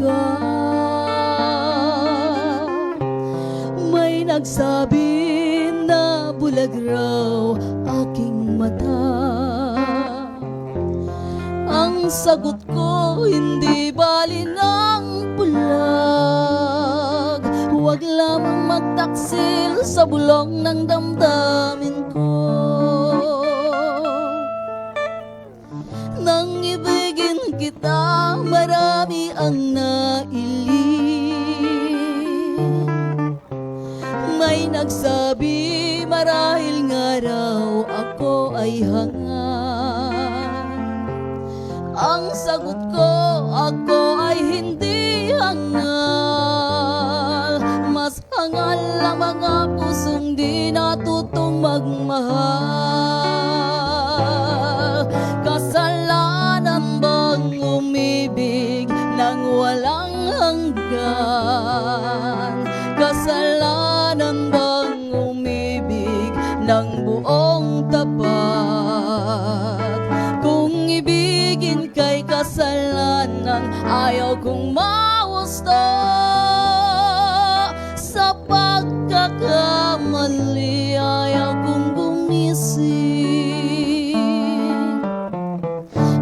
ka. May nagsabi na bulag raw aking mata. Ang sagot ko, hindi bali ng bulag. Huwag lamang magtaksil sa bulong ng damdamin ko. Nang ibigin kita, marami ang nailing. May nagsabi, marahil nga raw ako ay hangal. Ang sagot ko, ako ay hindi hangal. Mas hangal ang mga pusong di natutong magmahal. Kasalanan bang umibig nang walang hanggan? Kasalanan bang umibig ng buong tapat? Kung ibigin kay kasalanan, ayaw kong mahusto. Sa pagkakamali, ayaw kong gumising.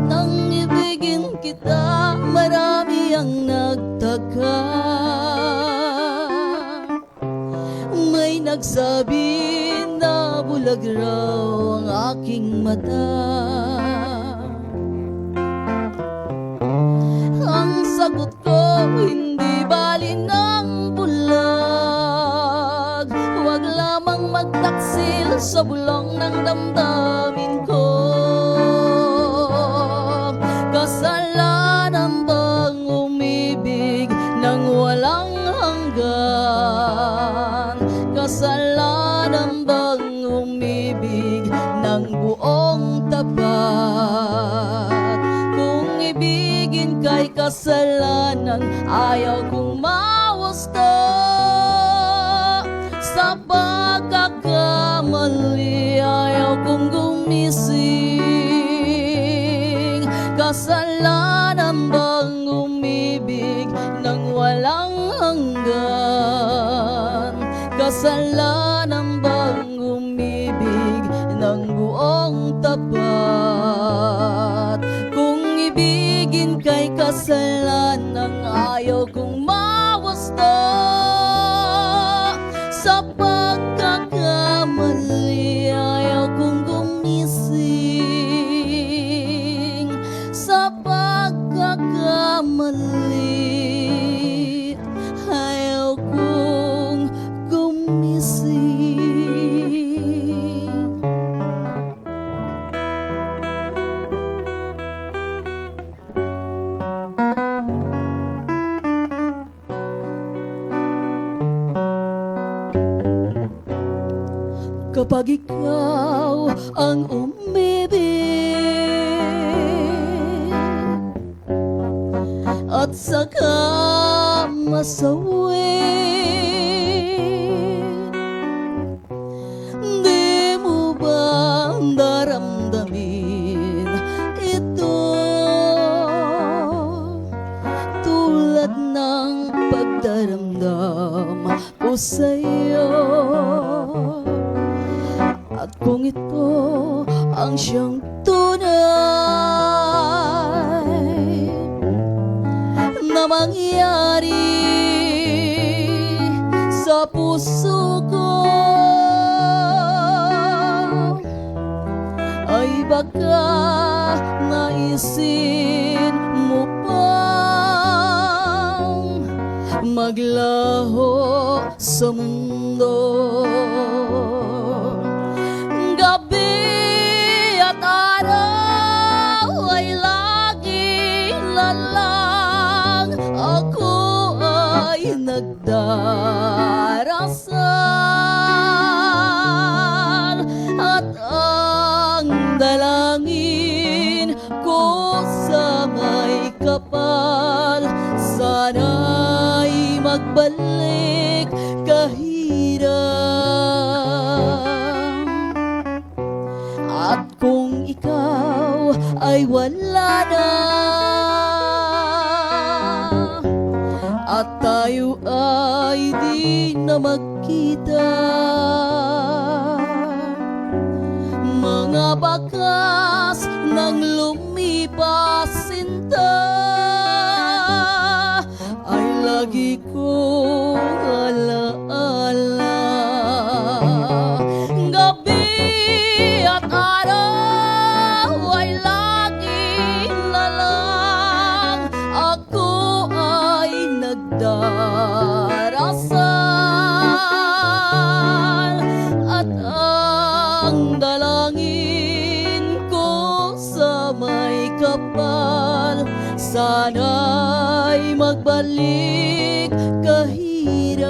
Nang ibigin kita, marami ang nagtaka. May nagsabi na bulag raw ang aking mata. Ang sagot ko, hindi bali ng bulag. Huwag lamang magtaksil sa bulong ng damdamin ko. Kasalanan bang umibig nang walang hanggan? Kasalanan bang umibig ng buong tapat? Kung ibigin kay kasalanan, ayaw kong mahusto. Sa pagkakamali, ayaw kong gumising. Kasalanan bang umibig nang walang hanggan? Kasalanan bang umibig ng buong tapat? Kung ibigin kay kasalanan, ayaw kong mahusto. Sa pagkakamali, ayaw kong gumising. Sa pagkakamali, ayaw kong gumising. Kapag ikaw ang umibig at saka masawi, di mo ba daramdamin ito? Tulad ng pagdaramdam ko sa'yo. At kung ito ang siyang tunay na mangyari sa puso ko, ay baka naisin mo pang maglaho sa mundo. Gabi at araw ay laging lalang, ako ay nagdarasal. At ang dalangin ko sa may kapal, sana'y magbalik kahirap. At kung ikaw ay wala na, at tayo ay di na magkita. Mga bakas ng lumipas sinta ay lagi kong alaala. Gabi at araw ay lagi na lang ako ay nagdarasal, at ang dalangin ko sa may kapal, sana'y magbalik kahirap.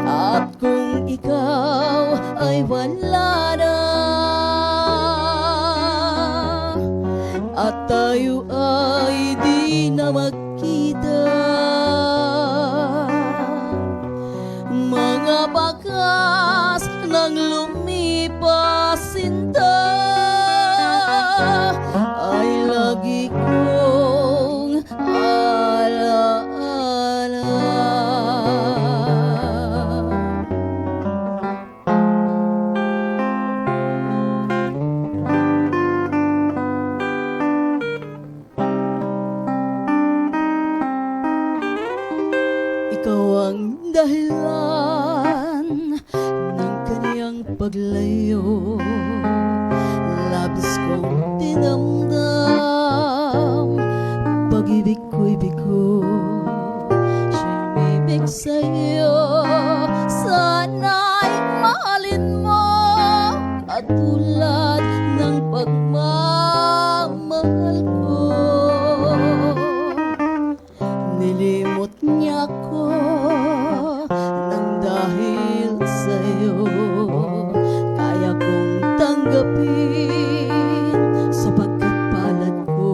At kung ikaw ay wala na, at tayo ay di na magkita, mga bakas ng lumipas sinta ay lagi kong alaala. Ikaw ang dahilan ng kaniyang paglayo, labis kong tinamdam, pag-ibig ko'y bigo, siya'y umibig sa'yo. Sana'y mahalin mo katulad ng pagmamahal ko. Nilimot niya ko nang dahil sa'yo, kaya kong tanggapin sapagkat palad ko.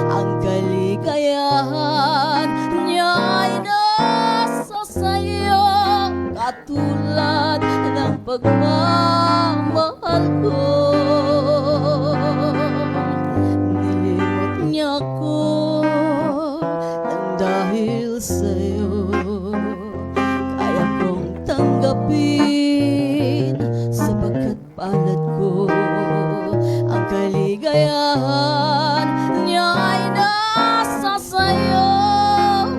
Ang kaligayahan niya ay nasa sa'yo, katulad ng pagmamahal ko. Nilimot niya ko dahil sa'yo, kaya kong tanggapin sapagkat palad ko. Ang kaligayahan niya ay nasa sa'yo,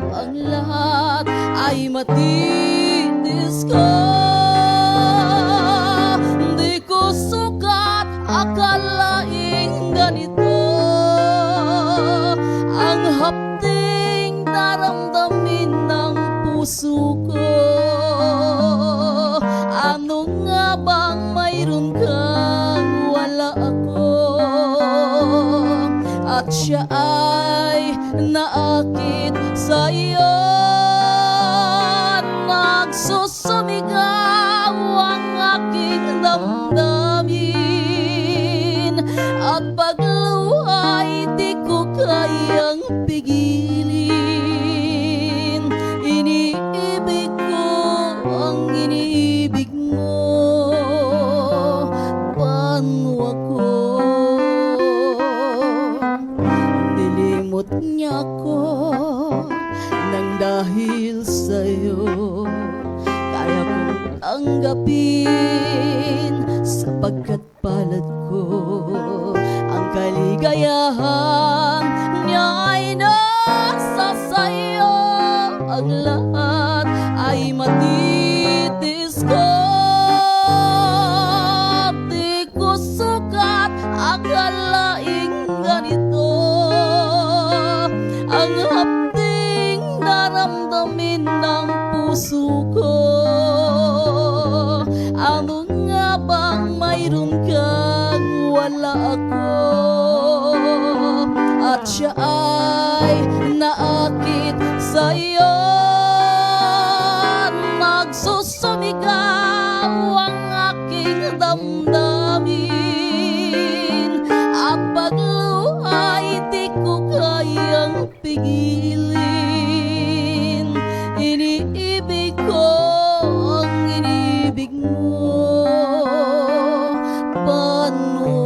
ang lahat ay matitis ko. Di ko sukat akalaing ganito ang hapting naramdamin ng puso ko. Ano nga bang mayroon kang wala ako, at siya ay naakit sa iyo. Nagsusumigaw ang aking damdamin, at pagluha di ko kayang pigilin. Iniibig ko ang iniibig mo, paano ako? Nilimot niya ko nang dahil sa'yo, kaya kong tanggapin sapagkat palad ko. Ang kaligayahan niya ay nasa sa'yo, ang lahat ay matitis ko. Di ko sukat akalaing ganito ang hapting naramdamin ng puso ko. Ano nga bang mayroon kang wala ako, at siya ay naakit sa iyo. Nagsusumigaw ang aking damdamin, at pagluha di ko kayang pigilin. Iniibig ko ang iniibig mo, paano